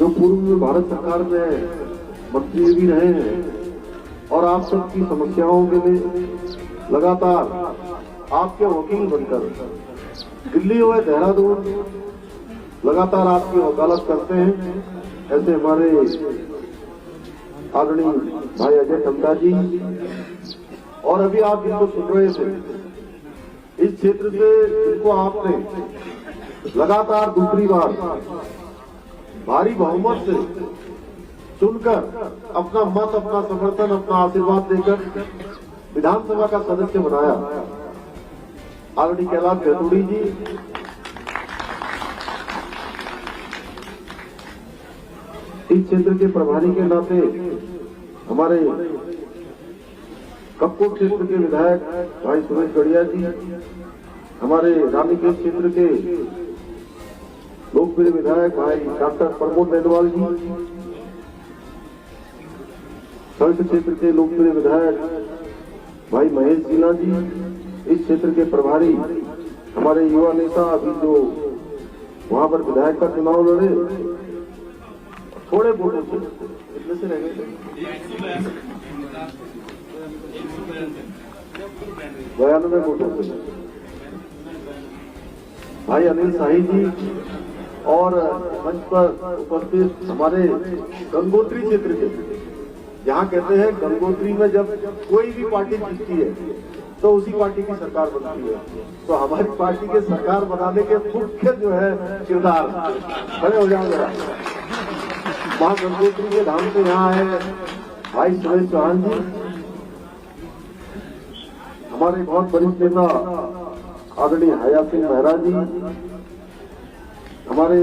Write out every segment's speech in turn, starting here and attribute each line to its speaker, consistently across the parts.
Speaker 1: जो पूर्व में भारत सरकार में मंत्री भी रहे हैं और आप सबकी समस्याओं के लिए लगातार आपके वकील बनकर दिल्ली व देहरादून लगातार आपकी वकालत करते हैं, ऐसे हमारे आदरणीय भाई अजय टंडा जी। और अभी आप जिनको सुन रहे थे, इस क्षेत्र से जिनको आपने लगातार दूसरी बार भारी बहुमत से चुनकर अपना मत, अपना समर्थन, अपना आशीर्वाद देकर विधानसभा का सदस्य बनाया, आदरणीय कैलाश गैतुड़ी जी। इस क्षेत्र के प्रभारी के नाते हमारे कपकोट क्षेत्र के विधायक भाई सुरेश गढ़िया जी, हमारे रानीखेत क्षेत्र के लोकप्रिय विधायक भाई डॉक्टर प्रमोद नेनवाल जी, सल्ट क्षेत्र के लोकप्रिय विधायक भाई महेश जीना जी, इस क्षेत्र के प्रभारी हमारे युवा नेता अभी जो वहां पर विधायक का चुनाव लड़े, थोड़े वोटों से कितने से रह गए, 92 वोटों से भाई अनिल शाही जी, और मंच पर उपस्थित हमारे गंगोत्री क्षेत्र के, जहाँ कहते हैं गंगोत्री में जब कोई भी पार्टी जीतती है तो उसी पार्टी की सरकार बनती है, तो हमारी पार्टी के सरकार बनाने के मुख्य जो है किरदार, खड़े हो जाओ जरा, वहां गंगोत्री के धाम से यहाँ है भाई सुरेश चौहान जी, हमारे बहुत वरिष्ठ नेता आदरणीय हया सिंह मेहरा जी, हमारे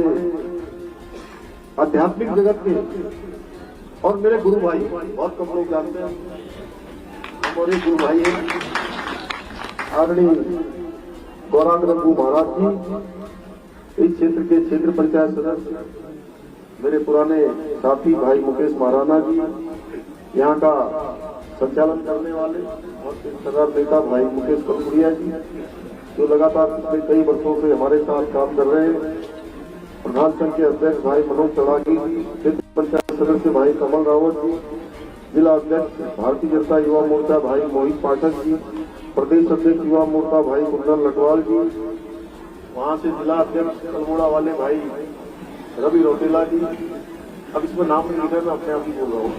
Speaker 1: आध्यात्मिक जगत के और मेरे गुरु भाई, बहुत कम लोग जानते हैं, हमारे गुरु भाई हैं आदरणीय गौरांग रघु महाराज जी, इस क्षेत्र के क्षेत्र पंचायत सदस्य मेरे पुराने साथी भाई मुकेश महाराणा जी, यहाँ का संचालन करने वाले और सरदार नेता भाई मुकेश कपुरिया जी, जो लगातार पिछले कई वर्षों से हमारे साथ काम कर रहे हैं, प्रधान संघ के अध्यक्ष भाई मनोज चढ़ागी जी, क्षेत्र पंचायत सदस्य भाई कमल रावत जी, जिला अध्यक्ष भारतीय जनता युवा मोर्चा भाई मोहित पाठक जी, प्रदेश अध्यक्ष युवा मोर्चा भाई कुंदन लटवाल जी, वहां से जिला अध्यक्ष अल्मोड़ा वाले भाई रवि रोटेला जी, अब इसमें नाम नहीं लिखा, मैं अपने आप ही बोल रहा हूँ,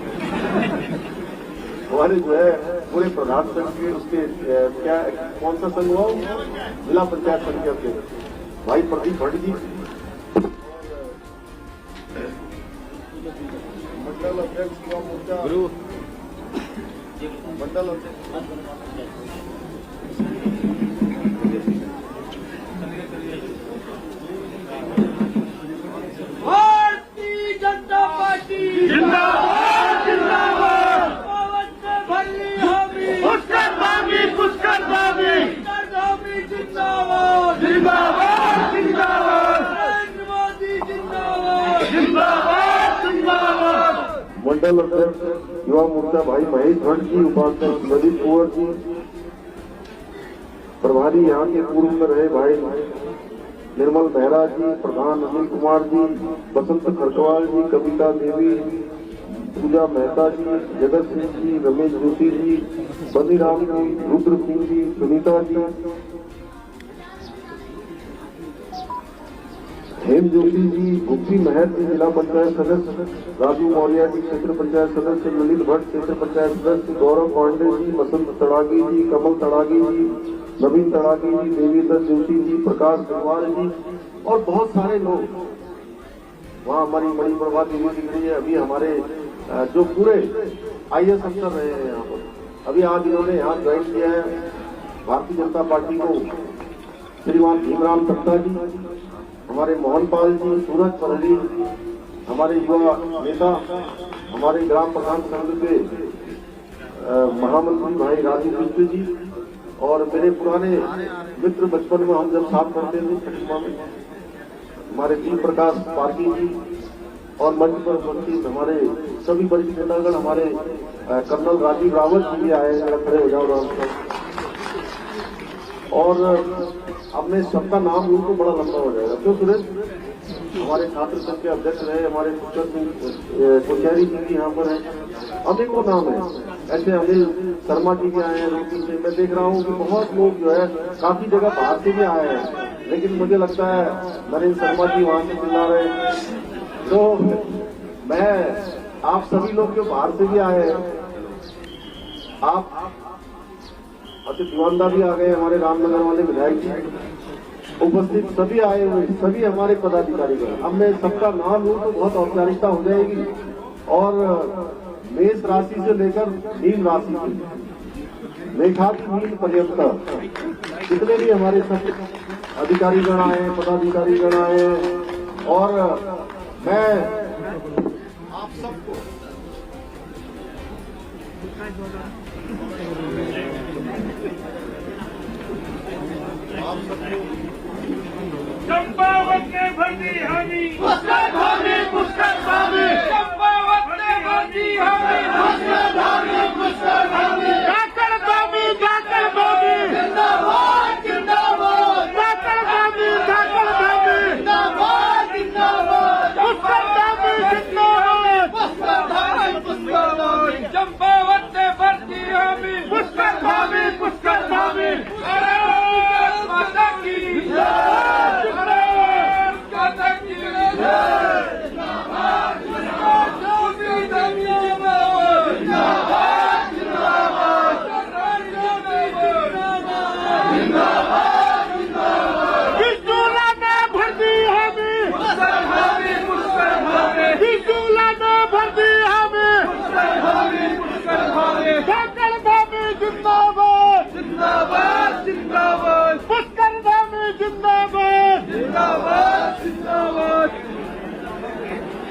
Speaker 1: हमारे जो है पूरे प्रधान संघ के उसके क्या कौन सा संघ हुआ, जिला पंचायत संघ के अध्यक्ष भाई प्रदीप भट्ट जी, मंडल अध्यक्ष युवा मोर्चा मंडल
Speaker 2: भारतीय जनता पार्टी जिंदाबाद जिंदाबाद, पवन से भली हामी, पुष्कर धामी जिंदाबाद जिंदाबाद जिंदाबाद, नरेंद्र मोदी जिंदाबाद जिंदाबाद जिंदाबाद।
Speaker 1: मंडल अध्यक्ष युवा मोर्चा भाई महेश भट्ट जी, उपाध्यक्ष ललित कुंवर जी, प्रभारी यहाँ के पूर्व में रहे भाई निर्मल मेहरा जी, प्रधान अनिल कुमार जी, बसंत खरकवाल जी, कविता देवी, पूजा मेहता जी, जगत सिंह जी, रमेश जोशी जी, बनीराम जी, रुद्र सिंह जी, सुनीता जी, हेम जोशी जी, गुप्ती महर जी, जिला पंचायत सदस्य, राजू मौर्य जी, क्षेत्र पंचायत सदस्य, ललित भट्ट क्षेत्र पंचायत सदस्य, गौरव पांडे जी, बसंत तड़ागी जी, कमल तड़ागी जी, नवीन तड़ागी जी, देवीदत्त जोशी जी, प्रकाश गंगवार जी, और बहुत सारे लोग वहाँ हमारी बड़ी प्रभा देवी दिख रही है। अभी हमारे जो पूरे IAS अफसर रहे हैं यहाँ पर, अभी आज इन्होंने यहाँ ज्वाइन किया है भारतीय जनता पार्टी को, श्रीमान भीमराम तट्टा जी, हमारे मोहनपाल जी, सूरज पलड़ी, हमारे युवा नेता, हमारे ग्राम प्रधान संघ के महामंत्री भाई राजीव मिश्र जी, और मेरे पुराने मित्र बचपन में हम जब साथ पढ़ते थे छठीमा में, हमारे जी प्रकाश पार्टी जी, और मंच पर उपस्थित हमारे सभी वरिष्ठ नेतागण, हमारे कर्नल राजीव रावत जी भी आए, खड़े हो जाओ राम। और अपने सबका नाम लूँ तो बड़ा लंबा हो जाएगा, क्यों सुरेश? हमारे छात्र संघ के अध्यक्ष रहे, हमारे कोश्यारी जी भी यहाँ पर है, अनेकों नाम है। ऐसे अनिल शर्मा जी भी आए हैं रूपी से। मैं देख रहा हूँ कि बहुत लोग जो है काफी जगह बाहर से भी आए हैं, लेकिन मुझे लगता है नरेंद्र शर्मा जी वहां से चिल्ला रहे हैं। तो मैं आप सभी लोग जो बाहर से भी आए हैं, आप अति दीवानदा भी आ गए, हमारे रामनगर वाले विधायक जी उपस्थित सभी आए हुए, सभी हमारे पदाधिकारी गण। अब मैं सबका नाम लूं तो बहुत औपचारिकता हो जाएगी, और मेष राशि से लेकर मीन राशि की मेघाती मीन पर्यंत जितने भी हमारे सब अधिकारी गण आए, पदाधिकारी गण आए, और मैं आप सबको
Speaker 2: चंपावत ने भर दी हामी, पुष्कर धामी, पुष्कर धामी, चंपावत ने भर दी हामी, पुष्कर धामी, पुष्कर धामी, जाकर धामी, जाकर धामी, जिंदाबाद, जिंदाबाद, जाकर धामी, जाकर धामी, जिंदाबाद, जिंदाबाद, पुष्कर धामी, जिंदाबाद, पुष्कर धामी, पुष्कर धामी, चंपावत ने भर दी हामी, पुष्कर धामी, पुष्कर धामी, भारत माता की जय, भारत माता की जय, जिंदाबाद, जिंदाबाद, जिंदाबाद, जिंदाबाद, जिंदाबाद, जिंदाबाद, इस दूल्हा ने भर दी हमें, पुष्कर धामी, पुष्कर धामी, इस दूल्हा ने भर दी हमें, पुष्कर धामी, पुष्कर धामी, जाकर धामी जिंदाबाद, जिंदाबाद, जिंदाबाद, पुष्कर धामी जिंदाबाद, जिंदाबाद, जिंदाबाद,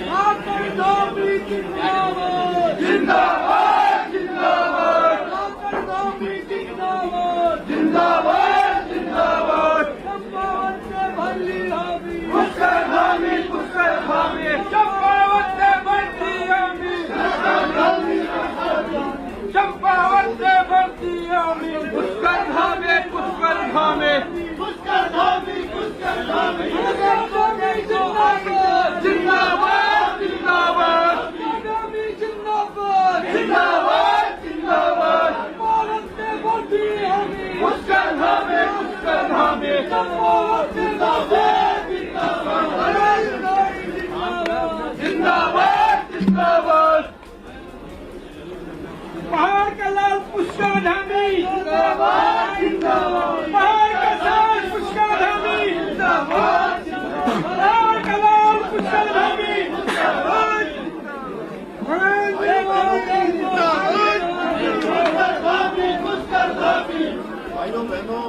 Speaker 2: जाकर धामी जिंदाबाद, जिंदाबाद, जिंदाबाद, जाकर धामी जिंदाबाद, जिंदाबाद, जिंदाबाद, चंपावत से भर ली हामी, पुष्कर धामी, पुष्कर धामी, चंपावत से भर दी हामी, पुष्कर धामी, चंपावत से भर दी हामी, पुष्कर धामी, पुष्कर धामी, पुष्कर धामी, पुष्कर धामी, जिंदाबाद, जिंदाबाद, जिंदाबाद, धामी जिंदाबाद, जिंदाबाद, जिंदाबाद, भारत से भर दी हामी, पुष्कर धामी, पुष्कर धामी, चंपावत जिंदाबाद, जिंदाबाद, जिंदाबाद, जिंदाबाद, पहाड़ का लाल पुष्कर धामी जिंदाबाद, जिंदाबाद, पहाड़ का लाल पुष्कर धामी जिंदाबाद, पहाड़ का लाल पुष्कर धामी जिंदाबाद, पुष्कर धामी।
Speaker 1: भाइयों बहनों,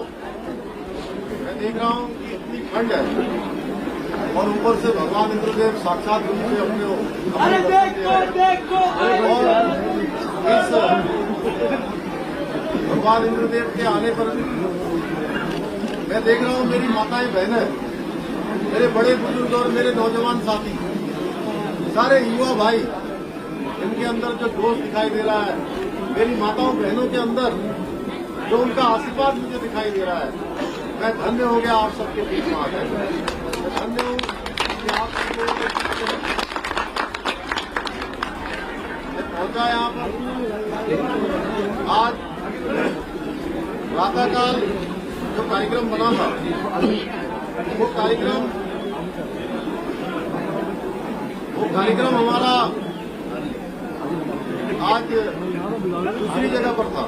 Speaker 1: मैं देख रहा हूँ कि इतनी ठंड है, और ऊपर से भगवान इंद्रदेव साक्षात रूप से अपने
Speaker 2: अरे देखो देखो,
Speaker 1: और इस भगवान इंद्रदेव के आने पर मैं देख रहा हूँ मेरी माताएं बहनें, मेरे बड़े बुजुर्ग और मेरे नौजवान साथी, सारे युवा भाई, इनके अंदर जो जोश दिखाई दे रहा है, मेरी माताओं बहनों के अंदर जो उनका आशीर्वाद मुझे दिखाई दे रहा है, मैं धन्य हो गया आप सबके बीच में आकर। मैं धन्य हूँ कि आप सबको पहुंचा यहाँ पर। आज प्रातःकाल जो कार्यक्रम बना था, वो कार्यक्रम हमारा आज दूसरी जगह पर था,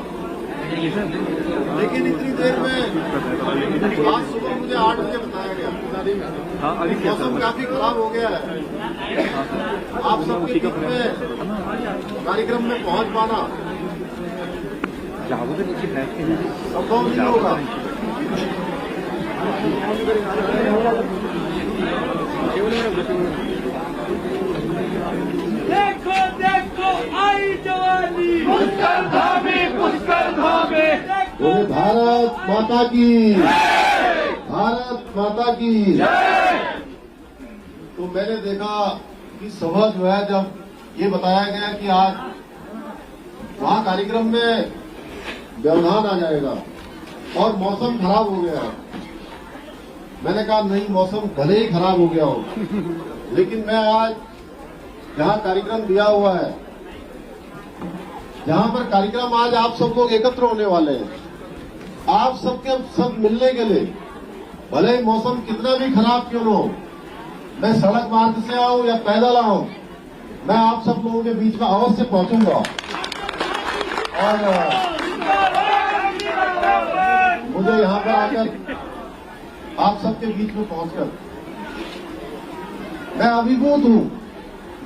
Speaker 1: लेकिन इतनी देर में आज सुबह मुझे 8 बजे बताया गया, मौसम काफी खराब हो गया है, आप सबके बीच में कार्यक्रम में पहुंच पाना संभव नहीं होगा।
Speaker 2: देखो देखो आई जवानी, पुष्कर धामी, पुष्कर धामी,
Speaker 1: बोले भारत माता की, भारत माता की। तो मैंने देखा कि सुबह जो है जब ये बताया गया कि आज वहाँ कार्यक्रम में व्यवधान आ जाएगा और मौसम खराब हो गया है, मैंने कहा नहीं, मौसम भले ही खराब हो गया हो, लेकिन मैं आज जहां कार्यक्रम दिया हुआ है, जहां पर कार्यक्रम आज आप सब लोग एकत्र होने वाले हैं, आप सबके सब मिलने के लिए, भले ही मौसम कितना भी खराब क्यों न हो, मैं सड़क मार्ग से आऊं या पैदल आऊं, मैं आप सब लोगों के बीच में अवश्य पहुंचूंगा। और मुझे यहां पर आकर आप सबके बीच में पहुंचकर मैं अभिभूत हूं।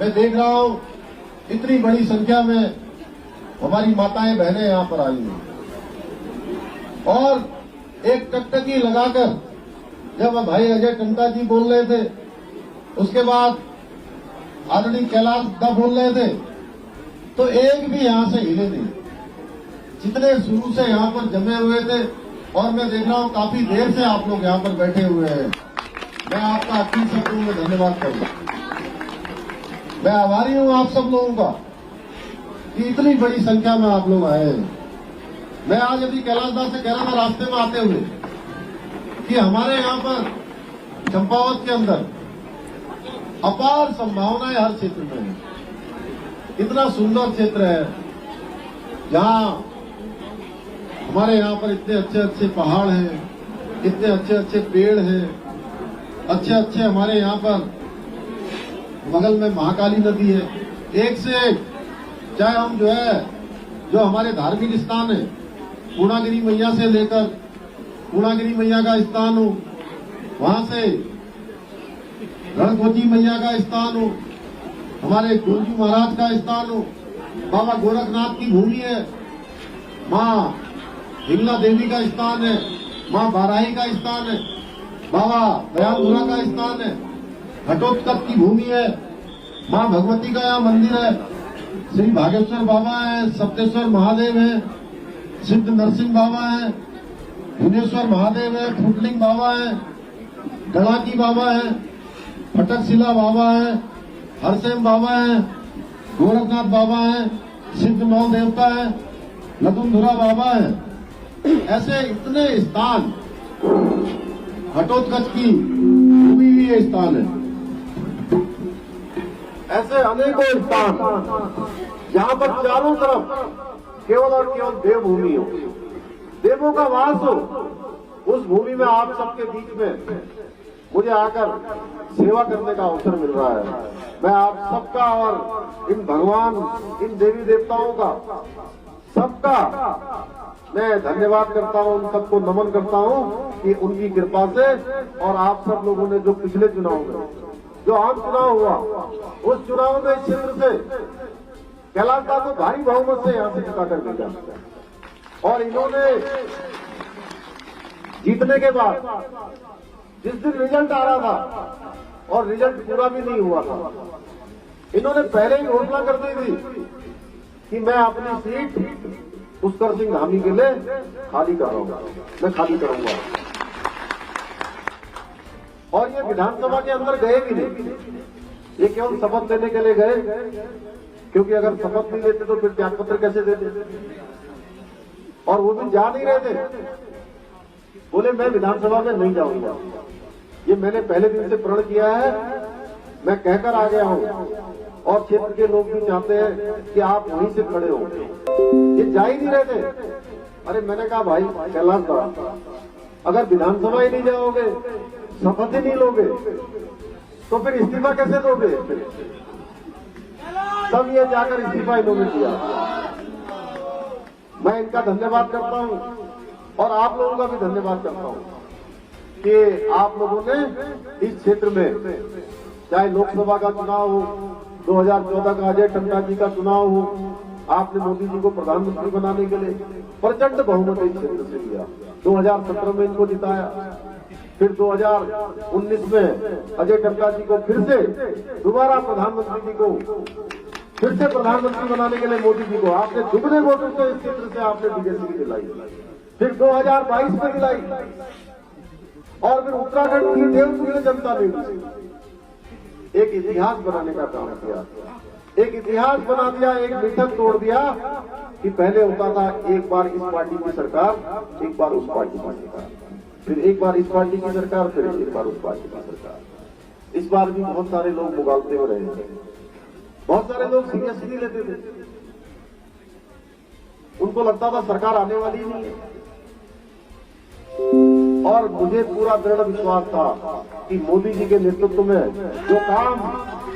Speaker 1: मैं देख रहा हूं इतनी बड़ी संख्या में हमारी माताएं बहनें यहां पर आई हैं, और एक टकटकी लगाकर जब भाई अजय टंटा जी बोल रहे थे, उसके बाद आदरणीय कैलाश दा बोल रहे थे, तो एक भी यहां से हिले नहीं। जितने शुरू से यहां पर जमे हुए थे, और मैं देख रहा हूं काफी देर से आप लोग यहां पर बैठे हुए हैं, मैं आपका अपनी शब्दों में धन्यवाद करूंगा। मैं आभारी हूं आप सब लोगों का कि इतनी बड़ी संख्या में आप लोग आए हैं। मैं आज अभी कैलाश दास से कह रहा था रास्ते में आते हुए कि हमारे यहां पर चंपावत के अंदर अपार संभावनाएं हर क्षेत्र में है। इतना सुंदर क्षेत्र है जहां हमारे यहाँ पर इतने अच्छे अच्छे पहाड़ हैं, इतने अच्छे अच्छे पेड़ हैं, अच्छे अच्छे हमारे यहाँ पर बगल में महाकाली नदी है, एक से एक। चाहे हम जो हमारे धार्मिक स्थान है, पूर्णागिरी मैया से लेकर पूर्णागिरी मैया का स्थान हो, वहां से रणकोटी मैया का स्थान हो, हमारे गुरुजी महाराज का स्थान हो, बाबा गोरखनाथ की भूमि है, माँ हिंगला देवी का स्थान है, माँ बाराही का स्थान है, बाबा दयालपुरा का स्थान है, घटोत्कच की भूमि है, माँ भगवती का यहाँ मंदिर है, श्री भागेश्वर बाबा है, सप्तेश्वर महादेव है, सिद्ध नरसिंह बाबा है, भुवनेश्वर महादेव है, फुटलिंग बाबा है, गड़ाकी बाबा है, फटकशिला बाबा है, हरसेम बाबा है, गोरखनाथ बाबा है, सिद्ध नौ देवता है, लतुमधुरा बाबा है। ऐसे इतने स्थान, घटोत्कच की भूमि भी ये स्थान है। ऐसे अनेकों स्थान जहां पर चारों तरफ केवल और केवल देवभूमि हो, देवों का वास हो, उस भूमि में आप सबके बीच में मुझे आकर सेवा करने का अवसर मिल रहा है। मैं आप सबका और इन भगवान, इन देवी देवताओं का सबका मैं धन्यवाद करता हूं, उन सबको नमन करता हूं कि उनकी कृपा से, और आप सब लोगों ने जो पिछले चुनाव में जो आम चुनाव हुआ, उस चुनाव में इस क्षेत्र से कैलाश दा को भारी बहुमत से यहां से जिता कर भेजा, और इन्होंने जीतने के बाद जिस दिन रिजल्ट आ रहा था और रिजल्ट पूरा भी नहीं हुआ था, इन्होंने पहले ही घोषणा कर दी थी कि मैं अपनी सीट पुष्कर सिंह धामी के लिए खाली कर रहा हूं, मैं खाली करूंगा। और ये विधानसभा के अंदर गए भी नहीं, ये केवल शपथ लेने के लिए गए, क्योंकि अगर शपथ नहीं लेते तो फिर त्यागपत्र कैसे देते, और वो भी जा नहीं रहे थे, बोले मैं विधानसभा में नहीं जाऊंगा। ये मैंने पहले दिन से प्रण किया है, मैं कहकर आ गया हूं, और क्षेत्र के लोग भी चाहते हैं कि आप वहीं से खड़े हो। ये जा ही नहीं रहे थे। अरे मैंने कहा भाई कैलाश दा, अगर विधानसभा ही नहीं जाओगे, शपथ ही नहीं लोगे, तो फिर इस्तीफा कैसे दोगे? तब ये जाकर इस्तीफा इन्होंने दिया। मैं इनका धन्यवाद करता हूं, और आप लोगों का भी धन्यवाद करता हूं कि आप लोगों ने इस क्षेत्र में, चाहे लोकसभा का चुनाव हो, 2014 का अजय टंटा जी का चुनाव हो, आपने मोदी जी को प्रधानमंत्री बनाने के लिए प्रचंड बहुमत इस क्षेत्र से दिया। 2017 में इनको जिताया, फिर 2019 में अजय टंटा जी को फिर से दोबारा प्रधानमंत्री जी को फिर से प्रधानमंत्री बनाने के लिए मोदी जी को आपने दुगने वोटों से इस क्षेत्र से आपने बीजेपी दिलाई, फिर 2022 में दिलाई, और फिर उत्तराखंड की देवपुरी जनता ने एक इतिहास बनाने का काम किया, एक इतिहास बना दिया, एक मिथक तोड़ दिया कि पहले होता था एक बार इस पार्टी की सरकार, एक बार उस पार्टी की सरकार, फिर एक बार इस पार्टी की सरकार, फिर एक बार उस पार्टी की सरकार। इस बार भी बहुत सारे लोग मुगालते हो रहे हैं, बहुत सारे लोग सीरियस नहीं लेते थे, उनको लगता था सरकार आने वाली ही नहीं है। और मुझे पूरा दृढ़ विश्वास था कि मोदी जी के नेतृत्व में जो काम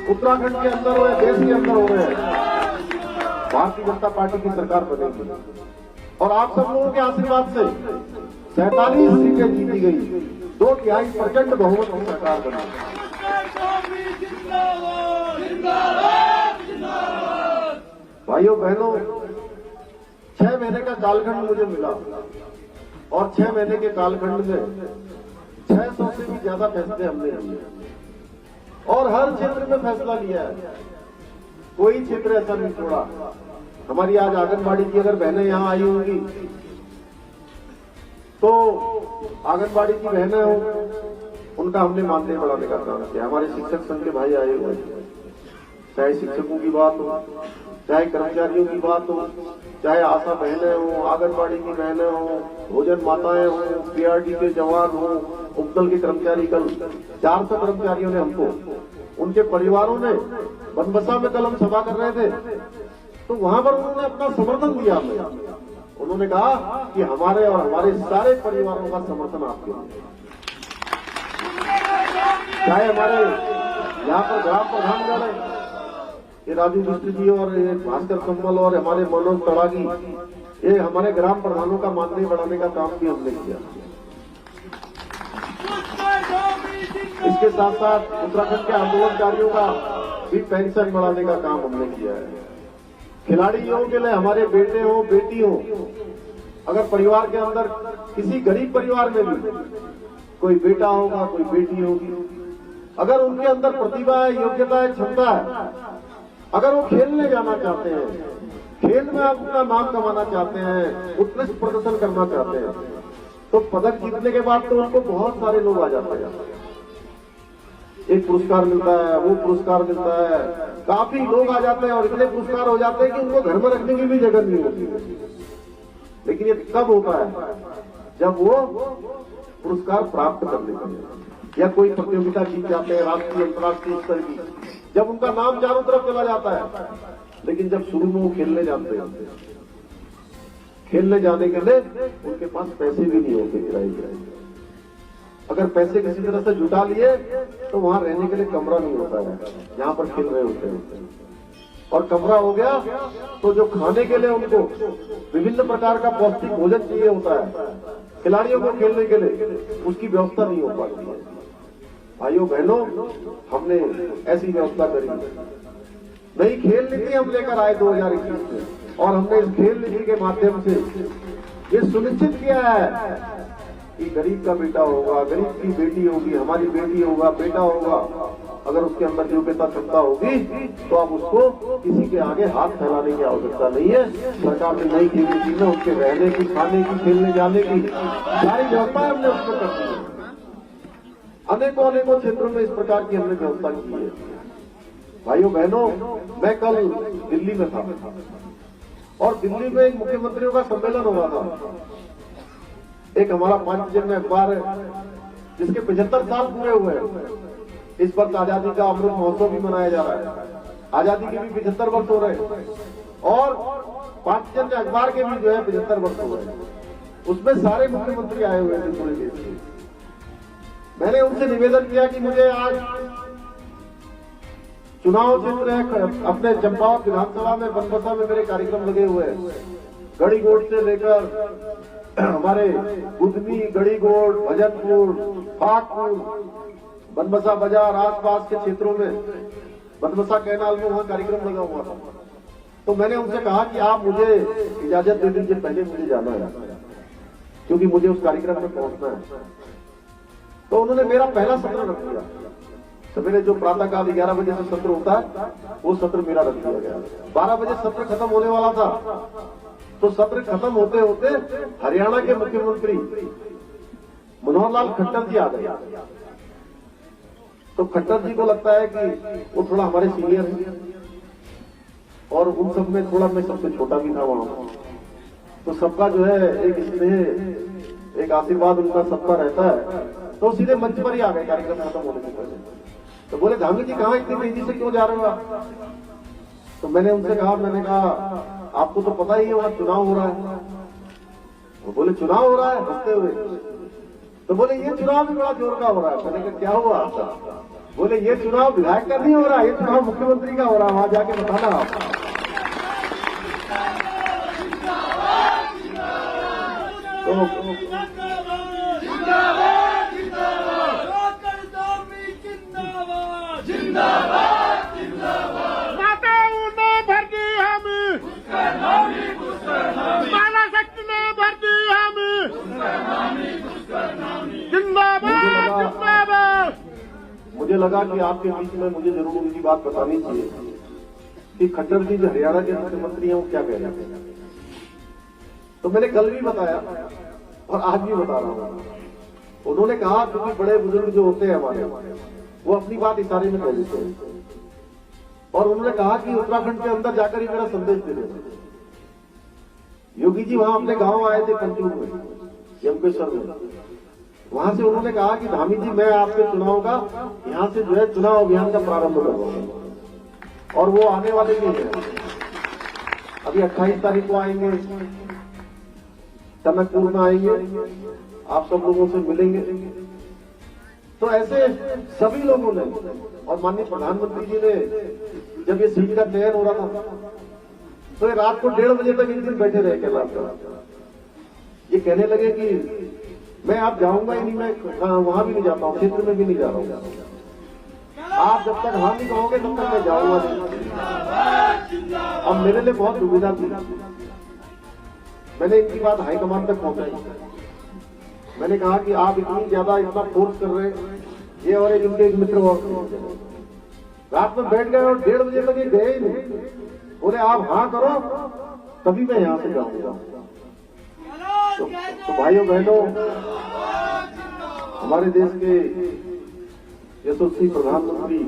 Speaker 1: उत्तराखंड के अंदर हो या देश के अंदर हो रहे हैं, भारतीय जनता पार्टी की सरकार बनेगी। और आप सब लोगों के आशीर्वाद से 47 सीटें जीती गई, 2/3 प्रचंड बहुमत की सरकार बनी। भाइयों बहनों, 6 महीने का कालखंड मुझे मिला और 6 महीने के कालखंड में 600 से भी ज्यादा फैसले हमने लिए और हर क्षेत्र में फैसला लिया है, कोई क्षेत्र ऐसा नहीं छोड़ा। हमारी आज आंगनबाड़ी की अगर बहनें यहाँ आई होंगी तो आंगनबाड़ी की बहनें हो, उनका हमने मानदेय बढ़ाने का काम किया। हमारे शिक्षक संघ के भाई आए हुए, चाहे शिक्षकों की बात हो, चाहे कर्मचारियों की बात हो, चाहे आशा बहनें हो, आंगनबाड़ी की बहनें हो, भोजन माताएं हो, पीआरडी के जवान हो, उपदल के कर्मचारी, कल 400 कर्मचारियों ने हमको, उनके परिवारों ने बनबसा में कल हम सभा कर रहे थे तो वहां पर उन्होंने अपना समर्थन दिया हमें। उन्होंने कहा कि हमारे और हमारे सारे परिवारों का समर्थन आपके लिए, चाहे हमारे यहाँ पर ग्राम प्रधान रहे ये राजू मिश्र जी और ये भास्कर संबल और हमारे मनोज तड़ागी, ये हमारे ग्राम प्रधानों का मानदेय बढ़ाने का काम भी हमने किया। इसके साथ साथ उत्तराखंड के आंदोलनकारियों का भी पेंशन बढ़ाने का काम हमने किया है। खिलाड़ियों के लिए हमारे बेटे हो बेटी हो, अगर परिवार के अंदर किसी गरीब परिवार में भी कोई बेटा होगा कोई बेटी होगी, अगर उनके अंदर प्रतिभा है, योग्यता है, क्षमता है, अगर वो खेलने जाना चाहते हैं, खेल में अपना नाम कमाना चाहते हैं, उत्कृष्ट प्रदर्शन करना चाहते हैं, तो पदक जीतने के बाद तो उनको बहुत सारे लोग आ जाते हैं। एक पुरस्कार मिलता है, वो पुरस्कार मिलता है, काफी लोग आ जाते हैं और इतने पुरस्कार हो जाते हैं कि उनको घर में रखने की भी जगह नहीं होती। लेकिन ये कब होता है? जब वो पुरस्कार प्राप्त कर लेते हैं या कोई प्रतियोगिता जीत जाते हैं, राष्ट्रीय अंतर्राष्ट्रीय स्तर की, जब उनका नाम चारों तरफ चला जाता है। लेकिन जब शुरू में वो खेलने जाते हैं, खेलने जाने के लिए उनके पास पैसे भी नहीं होते किराए। अगर पैसे किसी तरह से जुटा लिए तो वहां रहने के लिए कमरा नहीं होता है जहां पर खेल रहे होते हैं, और कमरा हो गया तो जो खाने के लिए उनको विभिन्न प्रकार का पौष्टिक भोजन चाहिए होता है, खिलाड़ियों को खेलने के लिए उसकी व्यवस्था नहीं हो पाती है। भाइयों बहनों, हमने ऐसी व्यवस्था करी। नई खेल नीति हम लेकर आए 2021 में, और हमने इस खेल नीति के माध्यम से ये सुनिश्चित किया है कि गरीब का बेटा होगा, गरीब की बेटी होगी, हमारी बेटी होगा, बेटा होगा, अगर उसके अंदर योग्यता क्षमता होगी तो आप उसको किसी के आगे हाथ फैलाने की आवश्यकता नहीं है। सरकार ने नई खेल नीति में उसके रहने की, खाने की, खेलने जाने की सारी व्यवस्था हमने उसमें कर दी है। अनेकों क्षेत्रों में इस प्रकार की हमने व्यवस्था की है। भाइयों बहनों, मैं कल दिल्ली में था और दिल्ली में एक मुख्यमंत्रियों का सम्मेलन हो रहा था। एक हमारा पांचजन्य अखबार है जिसके 75 साल पूरे हुए हैं। इस वर्ष आजादी का अमृत महोत्सव भी मनाया जा रहा है, आजादी के भी 75 वर्ष हो रहे हैं और पांचजन्य अखबार के भी जो है 75 वर्ष हो रहे हैं। उसमें सारे मुख्यमंत्री आए हुए थे पूरे देश में। मैंने उनसे निवेदन किया कि मुझे आज चुनाव क्षेत्र है, अपने चंपावत विधानसभा में बनबसा में मेरे कार्यक्रम लगे हुए हैं। गढ़ीगोड़ से लेकर हमारे बुधनी, गढ़ीगोड़, भजनपुर, पाकपुर, बनबसा बाजार, आसपास के क्षेत्रों में, बनबसा कैनाल में वहां कार्यक्रम लगा हुआ था। तो मैंने उनसे कहा कि आप मुझे इजाजत दे दीजिए, पहले मुझे जाना है क्योंकि मुझे उस कार्यक्रम में पहुंचना है। तो उन्होंने मेरा पहला सत्र रख दिया। सवेरे जो प्रातःकाल 11 बजे से सत्र होता है वो सत्र मेरा रख दिया गया। 12 बजे सत्र खत्म होने वाला था, तो सत्र खत्म होते होते हरियाणा के मुख्यमंत्री मनोहर लाल खट्टर जी आ गए। तो खट्टर जी को लगता है कि वो थोड़ा हमारे सीनियर हैं और उन सब में थोड़ा मैं सबसे छोटा भी था वहां, तो सबका जो है एक स्नेह एक आशीर्वाद उनका सबका रहता है, तो सीधे मंच पर ही आ गए कार्यक्रम खत्म होने से पहले। तो बोले धामी जी कहाँ इतनी तेजी से क्यों जा रहे हो आप? तो मैंने उनसे कहा, मैंने कहा आपको तो पता ही है वहां चुनाव हो रहा है। वो बोले चुनाव हो रहा है, हंसते हुए। तो बोले ये चुनाव भी बड़ा जोर का हो रहा है। मैंने कहा क्या हुआ आपका? बोले ये चुनाव विधायक का नहीं हो रहा, ये चुनाव मुख्यमंत्री का हो रहा है, वहां जाके बताना आप।
Speaker 2: माताओं ने भर दी हमें, माला शक्ति ने भर दी हमें, जिंदाबाद जिंदाबाद।
Speaker 1: मुझे लगा कि आपके बीच में मुझे जरूर उनकी बात बतानी चाहिए कि खट्टर जी जो हरियाणा के मुख्यमंत्री हैं वो क्या कह रहे हैं। तो मैंने कल भी बताया और आज भी बता रहा हूं। उन्होंने कहा क्योंकि बड़े बुजुर्ग जो होते हैं हमारे, वो अपनी बात इशारे में कह देते हैं, और उन्होंने कहा कि उत्तराखंड के अंदर जाकर ही मेरा संदेश दे देते। योगी जी वहां अपने गांव आए थे पंचूर में, यमकेश्वर में। वहां से उन्होंने कहा कि धामी जी मैं आपके चुनाव का यहां से जो है चुनाव अभियान का प्रारंभ कर रहा हूं, और वो आने वाले भी हैं। अभी 28 तारीख को आएंगे, टनकपुर में आएंगे, आप सब लोगों से मिलेंगे। तो ऐसे सभी लोगों ने, और माननीय प्रधानमंत्री जी ने जब ये सीट का चयन हो रहा था तो ये रात को 1:30 बजे तक एक दिन बैठे रहे कैलाश पर। ये कहने लगे कि मैं आप जाऊंगा ही नहीं, मैं वहां भी नहीं जाता हूं, क्षेत्र में भी नहीं जा रहा हूं। आप जब तक हाँ नहीं कहोगे तब तक मैं जाऊंगा नहीं। अब मेरे लिए बहुत दुविधा थी। मैंने इनकी बात हाईकमान तक पहुंचाई। मैंने कहा कि आप इतनी ज्यादा इतना फोर्स कर रहे हैं, ये और एक इनके एक मित्र और रात में बैठ गए और 1:30 बजे तक ये गए ही नहीं। बोले आप हाँ करो तभी मैं यहां से जाऊंगा। तो भाइयों बहनों, हमारे देश के यशस्वी प्रधानमंत्री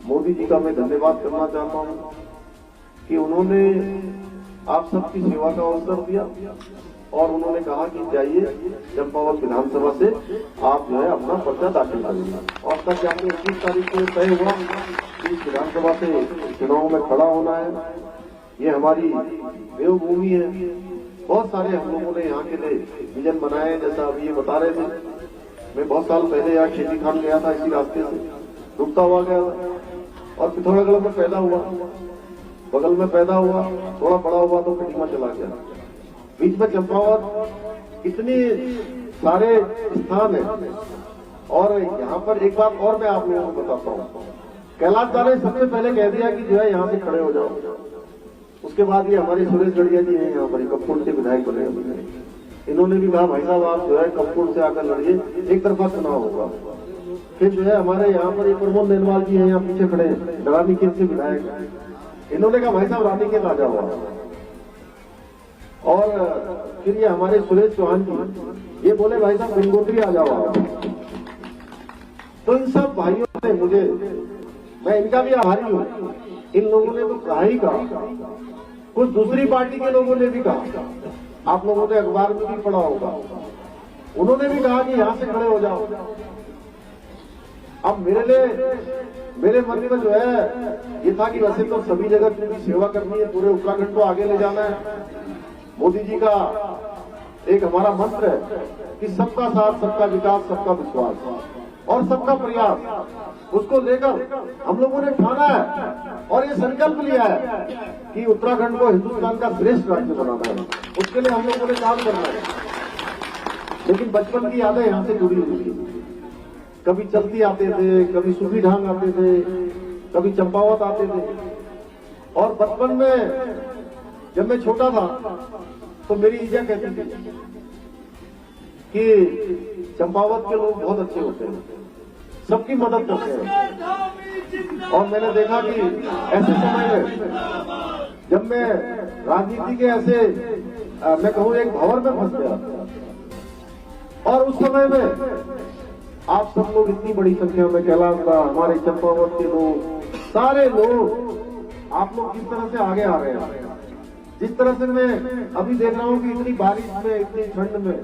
Speaker 1: मोदी जी का मैं धन्यवाद करना चाहता हूं कि उन्होंने आप सबकी सेवा का अवसर दिया, और उन्होंने कहा कि जाइए चंपावत विधानसभा से आप जो है अपना पर्चा दाखिल करेंगे। और तक जाके 21 तारीख को तय हुआ कि इस विधानसभा से चुनाव में खड़ा होना है। ये हमारी देवभूमि है। बहुत सारे हम लोगों ने यहाँ के लिए विजन बनाए, जैसा अभी ये बता रहे थे। मैं बहुत साल पहले यहाँ खेती खान गया था, इसी रास्ते से रुकता हुआ गया और पिथौरागढ़ में पैदा हुआ, बगल में पैदा हुआ, थोड़ा बड़ा हुआ तो कटिमा चला गया। बीच में चंपावत, इतने सारे स्थान है। और यहाँ पर एक बात और मैं आप लोगों को बताता हूँ, कैलाश ने सबसे पहले कह दिया कि जो है यहाँ से खड़े हो जाओ। उसके बाद ये हमारे सुरेश गढ़िया जी हैं, यहाँ पर कपकोट से विधायक बने हुए। इन्होंने भी कहा भाई साहब आप जो है कपकोट से आकर लड़िए, एक तरफा चुनाव होगा। फिर जो है हमारे यहाँ पर एक प्रमोद नेनवाल जी हैं, यहाँ पीछे खड़े हैं, रानीखेत से विधायक। इन्होंने कहा भाई साहब रानीखेत आ जाओ। और फिर ये हमारे सुरेश चौहान जी, ये बोले भाई साहब गंगोत्री आ जाओ। तो इन सब भाइयों ने मुझे, मैं इनका भी आभारी हूँ, इन लोगों ने तो कहा ही कहा, कुछ दूसरी पार्टी के लोगों ने भी कहा, आप लोगों ने अखबार में भी पढ़ा होगा, उन्होंने भी कहा कि यहां से खड़े हो जाओ। अब मेरे मन में जो है ये था कि वैसे तो सभी जगह की सेवा करनी है, पूरे उत्तराखंड को आगे ले जाना है। मोदी जी का एक हमारा मंत्र है कि सबका साथ, सबका विकास, सबका विश्वास और सबका प्रयास। उसको लेकर हम लोगों ने ठाना है और ये संकल्प लिया है कि उत्तराखंड को हिंदुस्तान का श्रेष्ठ राज्य बनाना है। उसके लिए हम लोगों ने काम करना है। लेकिन बचपन की यादें यहाँ से जुड़ी हुई थी। कभी चलती आते थे, कभी सूफी ढांग आते थे, कभी चंपावत आते थे। और बचपन में जब मैं छोटा था तो मेरी ईजा कहती थी कि चंपावत के लोग बहुत अच्छे होते हैं, सबकी मदद करते हैं। और मैंने देखा कि ऐसे समय में जब मैं राजनीति के ऐसे मैं कहूँ एक भंवर में फंस गया, और उस समय में आप सब लोग इतनी बड़ी संख्या में, कैलाश का, हमारे चंपावत के लोग, सारे लोग, आप लोग किस तरह से आगे आ रहे हैं। जिस तरह से मैं अभी देख रहा हूँ कि इतनी बारिश में, इतनी ठंड में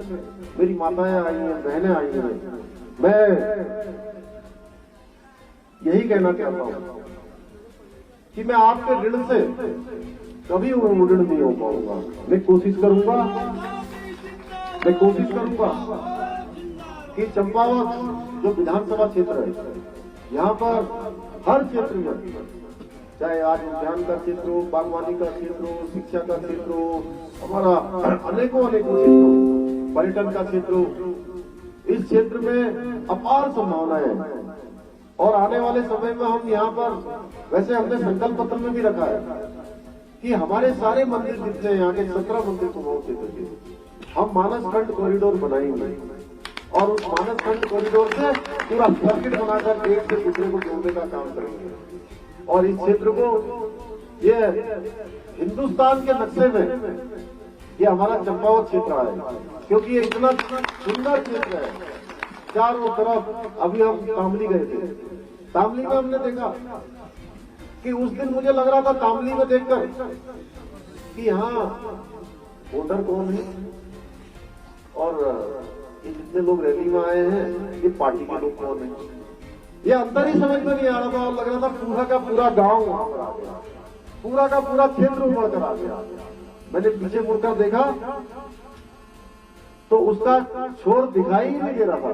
Speaker 1: मेरी माताएं आई हैं, बहनें आई हैं, मैं यही कहना चाहता हूँ कि मैं आपके ऋण से कभी ऋण नहीं हो पाऊंगा। मैं कोशिश करूंगा कि चंपावत जो विधानसभा क्षेत्र है, यहाँ पर हर क्षेत्र में, चाहे आज उद्यान का क्षेत्र हो, बागवानी का क्षेत्र हो, शिक्षा का क्षेत्र हो, हमारा अनेकों क्षेत्र हो, पर्यटन का क्षेत्र हो, इस क्षेत्र में अपार संभावनाएं हैं। और आने वाले समय में हम यहाँ पर, वैसे हमने संकल्प पत्र में भी रखा है कि हमारे सारे मंदिर जितने यहाँ के 17 मंदिर कुमाऊं क्षेत्र के, हम मानस खंड कॉरिडोर बनाएंगे और उस मानस खंड कॉरिडोर से पूरा सर्किट बनाकर एक से दूसरे को जोड़ने का काम करेंगे। और इस क्षेत्र को, ये हिंदुस्तान के नक्शे में ये हमारा चंपावत क्षेत्र है, क्योंकि ये इतना सुंदर क्षेत्र है चारों तरफ। अभी हम तामली गए थे, तामली में हमने देखा कि उस दिन मुझे लग रहा था तामली में देखकर कि यहाँ वोटर कौन है और ये जितने लोग रैली में आए हैं ये पार्टी के लोग कौन है, ये अंतर ही समझ में नहीं आ रहा था। और लग रहा था पूरा का पूरा गांव वहां पर आ गया, पूरा का पूरा क्षेत्र उमड़ कर आ गया। मैंने पीछे मुड़कर देखा तो उसका छोर दिखाई ही नहीं दे रहा था,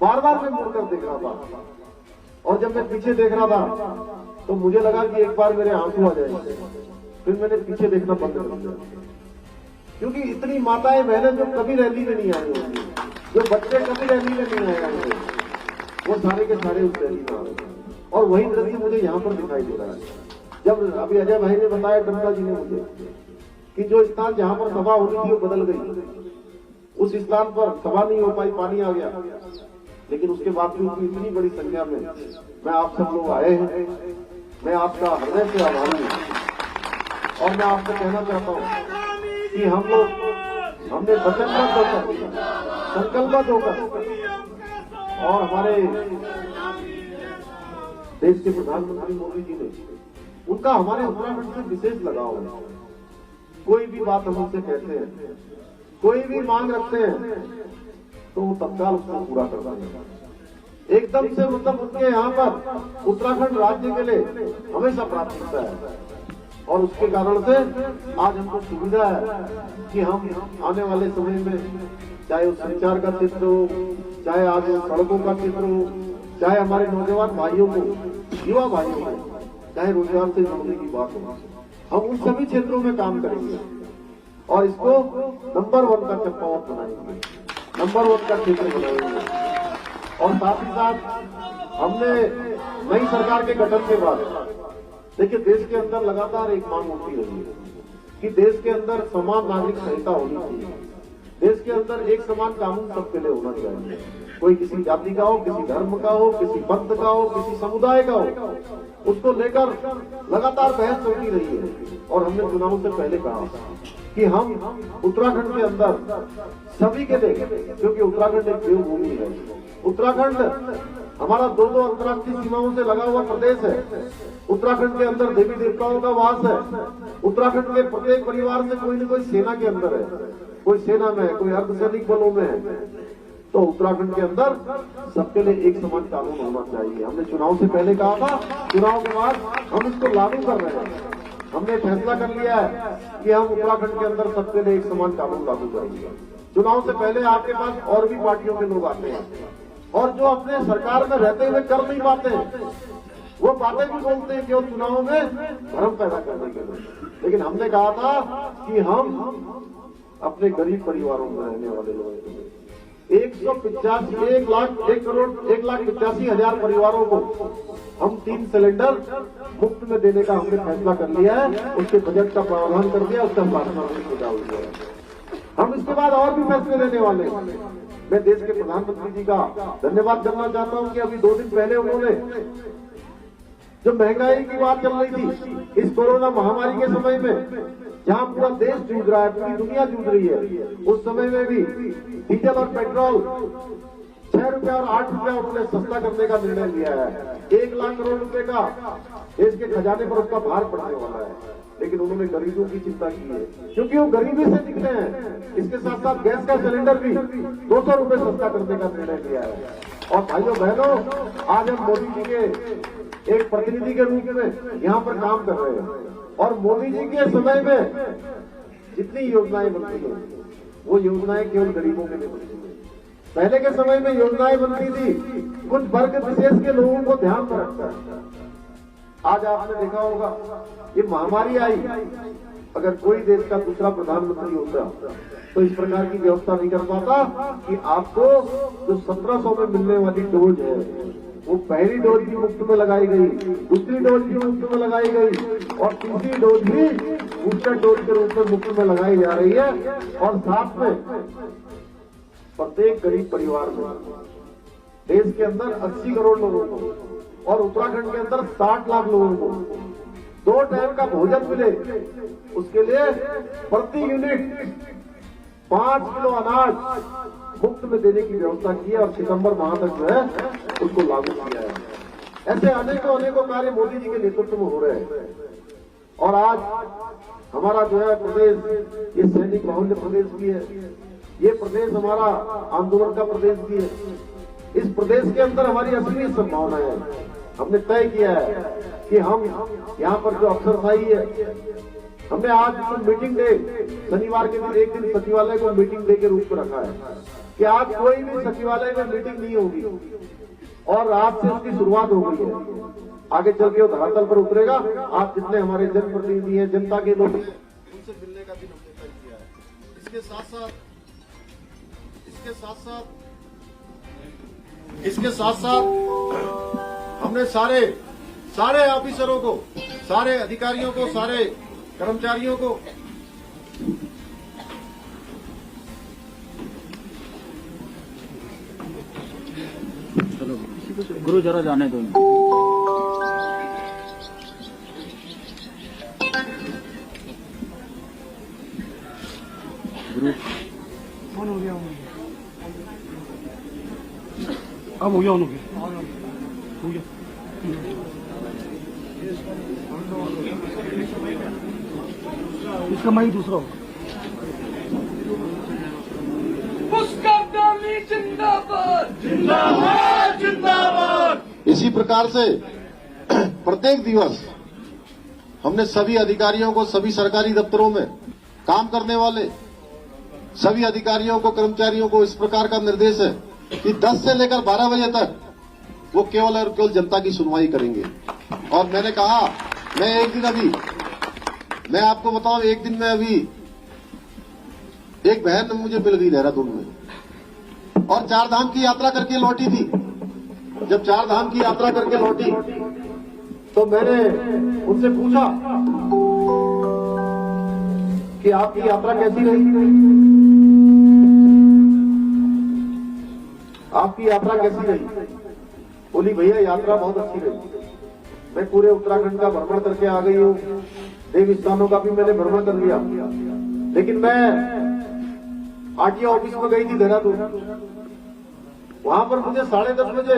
Speaker 1: बार बार मैं मुड़कर देख रहा था। और जब मैं पीछे देख रहा था तो मुझे लगा कि एक बार मेरे आंसू आ जाएंगे, फिर मैंने पीछे देखना बंद कर दिया। क्योंकि इतनी माताएं बहनें जो कभी रैली में नहीं आई होंगी, जो बच्चे कभी रैली में नहीं आए होंगे, वो सारे के सारे उस रैली में आ रहे। और वही दृश्य मुझे यहाँ पर दिखाई दे रहा है। जब अभी अजय भाई ने बताया, डंका जी ने मुझे, कि जो स्थान जहाँ पर सभा होनी थी वो बदल गई, उस स्थान पर सभा नहीं हो पाई, पानी आ गया। लेकिन उसके बावजूद भी इतनी बड़ी संख्या में मैं आप सब लोग आए हैं, मैं आपका हृदय से आभारी हूँ। और मैं आपसे कहना चाहता हूँ कि हम लोग, हमने वचनबद्ध होकर, संकल्पबद्ध होकर, और हमारे देश के प्रधानमंत्री मोदी जी ने, उनका हमारे उत्तराखंड से विशेष लगाव है। कोई भी बात हम उनसे कहते हैं, कोई भी मांग रखते हैं तो वो तत्काल उसको पूरा करता है। एकदम से मतलब उनके यहाँ पर उत्तराखंड राज्य के लिए हमेशा प्राथमिकता है। और उसके कारण से आज हमको सुविधा है कि हम आने वाले समय में, चाहे वो संचार का क्षेत्र हो, चाहे आज सड़कों का क्षेत्र हो, चाहे हमारे नौजवान भाइयों को, युवा भाइयों को, चाहे रोजगार से जोड़ने की बात हो, हम उन सभी क्षेत्रों में काम करेंगे और इसको नंबर 1 का चंपावत बनाएंगे, नंबर 1 का क्षेत्र बनाएंगे। और साथ ही साथ हमने नई सरकार के गठन के बाद, देखिए, देश के अंदर लगातार एक मांग उठती रही है कि देश के अंदर समान नागरिक संहिता होनी चाहिए, देश के अंदर एक समान कानून सबके लिए होना चाहिए। कोई किसी जाति का हो, किसी धर्म का हो, किसी पंथ का हो, किसी समुदाय का हो, उसको लेकर लगातार बहस चलती रही है। और हमने चुनाव से पहले कहा कि हम उत्तराखंड के अंदर सभी के लिए, क्योंकि उत्तराखंड एक देवभूमि है, उत्तराखंड हमारा 2 अंतर्राष्ट्रीय सीमाओं से लगा हुआ प्रदेश है, उत्तराखंड के अंदर देवी देवताओं का वास है, उत्तराखंड के प्रत्येक परिवार से कोई न कोई सेना के अंदर है, कोई सेना में है, कोई अर्धसैनिक बलों में है। तो उत्तराखंड के अंदर सबके लिए एक समान कानून होना चाहिए। हमने चुनाव से पहले कहा था, चुनाव के बाद हम इसको लागू कर रहे हैं। हमने फैसला कर लिया है कि हम उत्तराखंड के अंदर सबके लिए एक समान कानून लागू करेंगे। चुनाव से पहले आपके पास और भी पार्टियों के लोग आते हैं और जो अपने सरकार में रहते हुए कर नहीं पाते हैं, वो बातें भी बोलते हैं कि वो चुनाव में भ्रम पैदा करने के लिए। लेकिन हमने कहा था कि हम अपने गरीब परिवारों में रहने वाले लोग 1,85,000 परिवारों को हम 3 सिलेंडर मुफ्त में देने का हमने फैसला कर लिया है। उसके बजट का प्रावधान कर दिया, उसका पार्लियामेंट में डाल दिया। हम इसके बाद और भी फैसले लेने वाले हैं। मैं देश के प्रधानमंत्री जी का धन्यवाद करना चाहता हूं कि अभी 2 दिन पहले उन्होंने, जो महंगाई की बात चल रही थी, इस कोरोना महामारी के समय में जहां पूरा देश जूझ रहा है, पूरी दुनिया जूझ रही है, उस समय में भी डीजल और पेट्रोल 6 रुपया और 8 रुपया उन्होंने सस्ता करने का निर्णय लिया है। 1 लाख करोड़ रुपए का देश के खजाने पर उसका भार पड़ने वाला है। लेकिन उन्होंने गरीबों की चिंता की है, क्योंकि वो गरीबी से निकले हैं। इसके साथ साथ गैस का सिलेंडर भी 200 रुपए सस्ता करने का निर्णय लिया है। और भाइयों बहनों, आज हम मोदी जी के एक प्रतिनिधि के रूप में यहाँ पर काम कर रहे हैं। और मोदी जी के समय में जितनी योजनाएं बनती हैं, वो योजनाएं केवल गरीबों के लिए बनती हैं। पहले के समय में योजनाएं बनती थी कुछ वर्ग विशेष के लोगों को ध्यान में रखकर। आज आपने देखा होगा, ये महामारी आई, अगर कोई देश का दूसरा प्रधानमंत्री होता तो इस प्रकार की व्यवस्था नहीं कर पाता कि आपको जो 1700 में मिलने वाली डोज है, वो पहली डोज भी मुफ्त में लगाई गई, दूसरी डोज भी मुफ्त में लगाई गई और तीसरी डोज भी बूस्टर डोज के रूप में मुफ्त में लगाई जा रही है। और साथ में प्रत्येक गरीब परिवार में देश के अंदर 80 करोड़ लोगों को और उत्तराखंड के अंदर 60 लाख लोगों को 2 टाइम का भोजन मिले, उसके लिए प्रति यूनिट 5 किलो अनाज मुफ्त में देने की व्यवस्था की है और सितंबर माह तक जो है उसको लागू किया है। ऐसे अनेकों कार्य मोदी जी के नेतृत्व में हो रहे हैं। और आज हमारा जो है प्रदेश, ये सैनिक बाहुल्य प्रदेश भी है, ये प्रदेश हमारा आंदोलन का प्रदेश भी है। इस प्रदेश के अंदर हमारी असली संभावना है। हमने तय किया है कि हम यहाँ पर जो अफसरशाही है, हमने आज मीटिंग डे, शनिवार के दिन एक दिन सचिवालय को मीटिंग डे के रूप में रखा है कि आज कोई भी सचिवालय में मीटिंग नहीं होगी और आज से उसकी शुरुआत हो गई है। आगे चल के वो धरातल पर उतरेगा। आप जितने हमारे जनप्रतिनिधि हैं, जनता के लोग, उनसे मिलने का दिन हमने तय किया है। इसके साथ साथ हमने सारे ऑफिसरों को, सारे अधिकारियों को, सारे कर्मचारियों को
Speaker 3: गुरु जरा जाने दो। गुरु
Speaker 4: कौन हो गया? अब हो गया, हो गया। इसका माइक दूसरा होगा।
Speaker 2: पुष्कर जिंदाबाद, जिंदाबाद, जिंदाबाद।
Speaker 1: इसी प्रकार से प्रत्येक दिवस हमने सभी अधिकारियों को, सभी सरकारी दफ्तरों में काम करने वाले सभी अधिकारियों को, कर्मचारियों को इस प्रकार का निर्देश है कि 10 से लेकर 12 बजे तक वो केवल और केवल जनता की सुनवाई करेंगे। और मैंने कहा, मैं एक दिन अभी, मैं आपको बताऊं, एक दिन में अभी एक बहन मुझे मिल गई देहरादून में और 4 धाम की यात्रा करके लौटी थी। जब 4 धाम की यात्रा करके लौटी तो मैंने उनसे पूछा कि आपकी यात्रा कैसी रही, आपकी यात्रा कैसी रही? बोली, भैया यात्रा बहुत अच्छी रही। मैं पूरे उत्तराखंड का भ्रमण करके आ गई हूँ, देव स्थानों का भी मैंने भ्रमण कर लिया। लेकिन मैं आरटीओ ऑफिस में गई थी देहरादून, वहां पर मुझे 10:30 बजे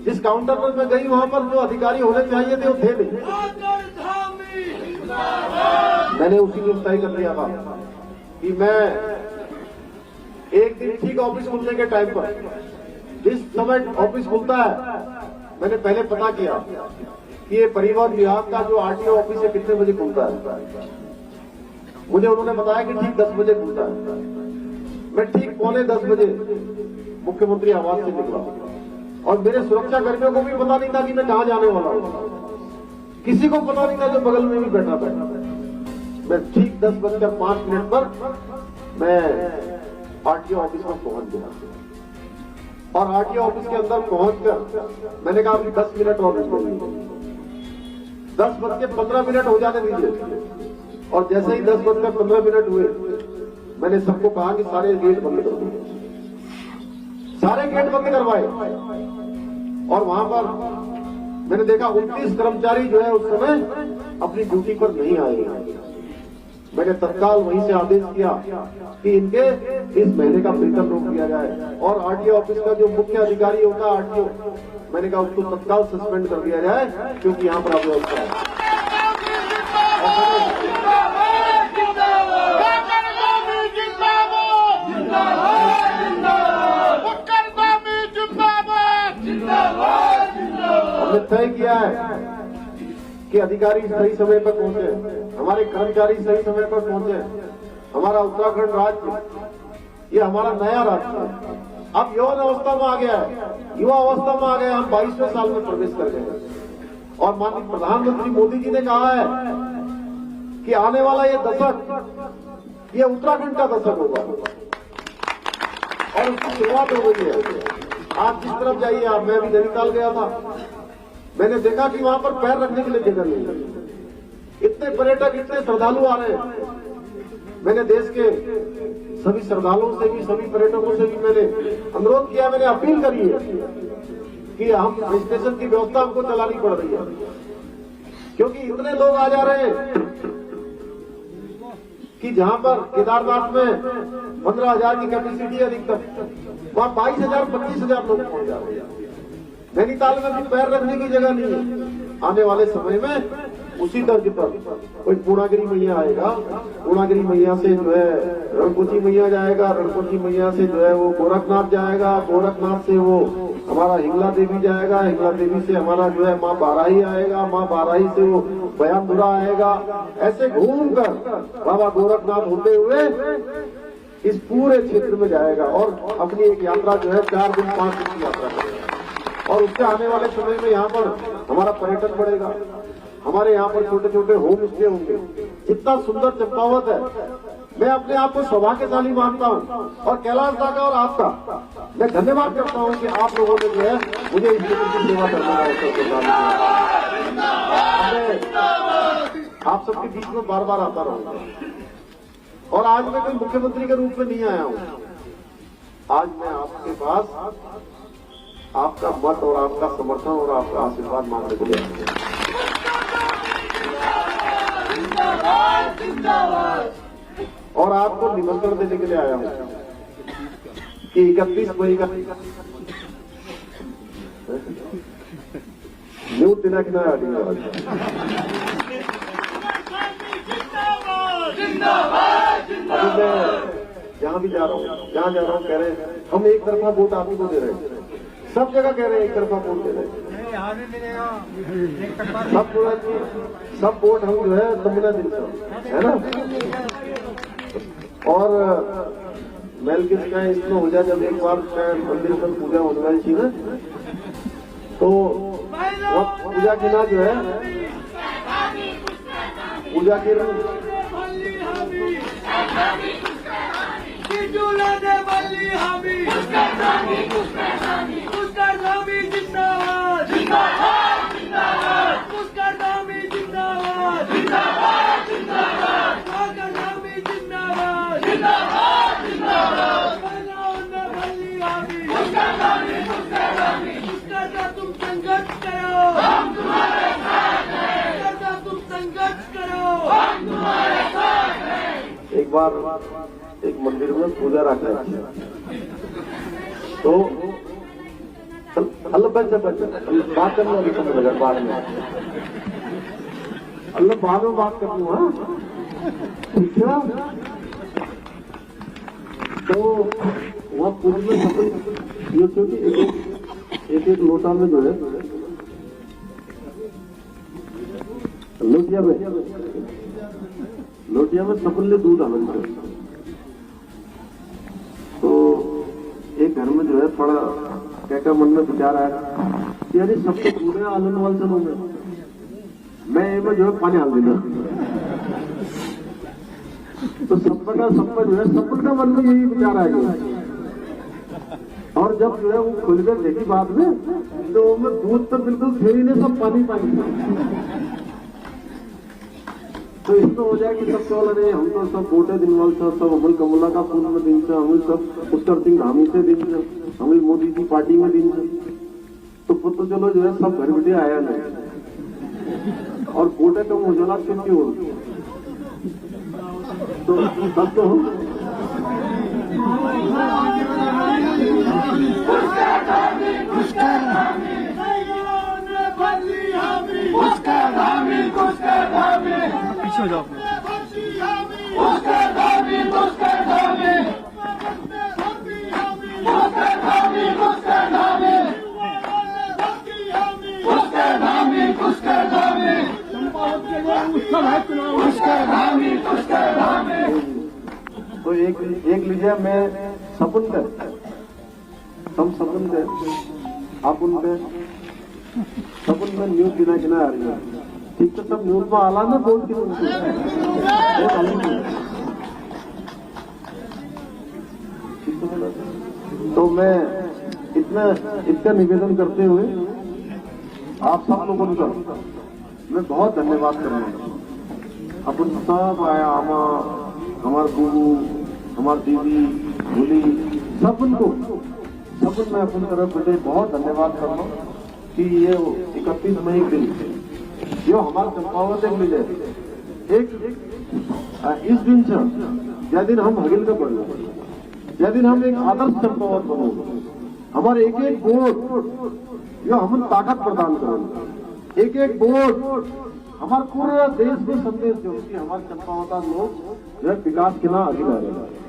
Speaker 1: जिस काउंटर पर मैं गई, वहां पर जो अधिकारी होने चाहिए थे वो थे नहीं। मैंने उसी दिन तय कर लिया था कि मैं एक दिन ठीक ऑफिस खुलने के टाइम पर, जिस समय ऑफिस खुलता है, मैंने पहले पता किया कि ये परिवहन विभाग का जो आरटीओ ऑफिस है कितने बजे खुलता है। मुझे उन्होंने बताया कि ठीक 10 बजे खुलता है। मैं ठीक 9:45 बजे मुख्यमंत्री आवास से निकला और मेरे सुरक्षा कर्मियों को भी पता नहीं था कि मैं कहां जाने वाला हूं। किसी को पता नहीं था जो बगल में भी बैठा था। मैं ठीक 10:05 पर मैं आरटीओ ऑफिस में पहुंच गया और आरटीओ ऑफिस के अंदर पहुंचकर मैंने कहा अभी 10 मिनट और रुक जाइए, 10:15 हो जाने दीजिए। और जैसे ही 10:15 हुए, मैंने सबको कहा कि सारे गेट बंद कर दो। सारे गेट बंद करवाए और वहां पर मैंने देखा 29 कर्मचारी जो है उस समय अपनी ड्यूटी पर नहीं आए। मैंने तत्काल वहीं से आदेश किया कि इनके इस महीने का वेतन रोक दिया जाए और आरटीओ ऑफिस का जो मुख्य अधिकारी होता है आरटीओ, मैंने कहा उसको तत्काल सस्पेंड कर दिया जाए, क्योंकि यहाँ पर अव्यवस्था है। हमने तय किया है कि अधिकारी सही समय पर पहुंचे, हमारे कर्मचारी सही समय पर पहुंचे। हमारा उत्तराखंड राज्य ये हमारा नया राज्य है, अब यौवन अवस्था में आ गया है, युवा अवस्था में आ गया। हम 22वें साल में प्रवेश कर गए और माननीय प्रधानमंत्री मोदी जी ने कहा है कि आने वाला ये दशक ये उत्तराखंड का दशक होगा और उसकी शुरुआत हो गई है। आप जिस तरफ जाइए, आप मैं भी नैनीताल गया था, मैंने देखा कि वहां पर पैर रखने के लिए जगह नहीं है। इतने पर्यटक, इतने श्रद्धालु आ रहे हैं। मैंने देश के सभी श्रद्धालुओं से भी, सभी पर्यटकों से भी मैंने अनुरोध किया, मैंने अपील करी है कि हम रजिस्ट्रेशन की व्यवस्था हमको चलानी पड़ रही है, क्योंकि इतने लोग आ जा रहे हैं कि जहां पर केदारनाथ में 15,000 की कैपेसिटी अधिकतम, वहां 22,000 25,000 लोग पहुंच जा रहे हैं। नैनीताल में भी पैर रखने की जगह नहीं है। आने वाले समय में उसी तर्ज पर कोई पूर्णागिरी मैया आएगा, पूर्णागिरी मैया से जो है रणकुंची मैया जाएगा, रणकुंची मैया से जो है वो गोरखनाथ जाएगा, गोरखनाथ से वो हमारा हिंगला देवी जाएगा, हिंगला देवी से हमारा जो है माँ बाराही आएगा, माँ बाराही से वो बयानपुरा आएगा। ऐसे घूमकर बाबा गोरखनाथ होते हुए इस पूरे क्षेत्र में जाएगा और अपनी एक यात्रा जो है 4 दिन 5 दिन की यात्रा करेगा। और उससे आने वाले समय में यहाँ पर हमारा पर्यटन बढ़ेगा। हमारे यहाँ पर छोटे छोटे होम स्टे होंगे। इतना सुंदर चंपावत है। मैं अपने आप को सौभाग्यशाली मानता हूँ और कैलाश दा का और आपका मैं धन्यवाद करता हूँ कि आप लोगों ने जो है मुझे इस क्षेत्र की सेवा करने का अवसर प्रदान किया। आप सबके बीच में बार बार आता रहूंगा और आज मैं कोई मुख्यमंत्री के रूप में नहीं आया हूँ। आज मैं आपके पास आपका मत और आपका समर्थन और आपका आशीर्वाद मांगने के लिए आया हूं। और आपको निमंत्रण देने के लिए आया हूं कि 31 मई का न्यू दिनांक ना अभी मैं जहां भी जा रहा हूं, जहां जा रहा हूं कह रहे हैं हम एक तरफा वोट आप ही को दे रहे हैं। सब जगह कह रहे हैं एक तरफा वोट दे रहे हैं। सब वोट हम जो है तमिलना दिन से है ना। और मैल किसका इसमें हो जाए, जब एक बार मंदिर पर पूजा होने वाली थी ना, तो पूजा की ना जो है पूजा के
Speaker 2: तुम संघर्ष करो, हम तुम्हारे साथ हैं। तुम संघर्ष करो, हम तुम्हारे साथ हैं।
Speaker 1: एक बार एक मंदिर में पूजा रखा है, तो अल्लाह बात करने वाली लगा बाद में, अल्लाह बाद में बात कर लूँ। हाँ ठीक है। तो वहाँ पूरी में सफल ये छोटी एक लोटा में जो है लोटिया में सफल दूध आनंद है। तो एक घर में जो है थोड़ा क्या मन में विचार आया कि यानी सबसे पूरे आनंद वाल चलो मैं जो है पानी हाल देना। तो सबका जो है सबका मन में यही विचार आएगा। और जब जो है वो खुलकर देखी बाद में, तो मैं दूध तो बिल्कुल थे ही नहीं, सब पानी पानी। तो इसमें हो जाए कि सब चल रहे हम तो सब बोटे दिनवाल था, सब अमल कमला का पूर्व में दिन से, हम सब उत्तर सिंह धामी से दिन से, हम मोदी की पार्टी में दिन से। तो पुत्र चलो जो है सब घर बैठे आया नहीं और बोटे कम हो जाना क्योंकि हो तो सब तो हम
Speaker 4: पीछे हो जाओ।
Speaker 2: उसके
Speaker 1: एक लीजिए, मैं सपन पे, हम सपन पे, आप उन पे सपन में न्यूज गिना आ रही है। ठीक तो सब न्यूज में आला ना बोल तो मैं इतना निवेदन करते हुए आप सब लोगों का मैं बहुत धन्यवाद करूंगा। अपन सब आया, हमारे गुरु, हमारी दीदी, भूली, सबन मैं अपनी तरफ से बहुत धन्यवाद करूंगा कि ये 31 मई के दिन जो हमारे चंपावत एक मिले इस दिन से जै दिन हम हगिल के बढ़, जै दिन हम एक आदर्श चंपावत बनो, हमारे एक वोट जो हम ताकत प्रदान करें, एक वोट हमारे पूरे देश में संदेश जो कि हमारे चंपावत लोग जो है विकास के ना आगे बढ़ रहे हैं।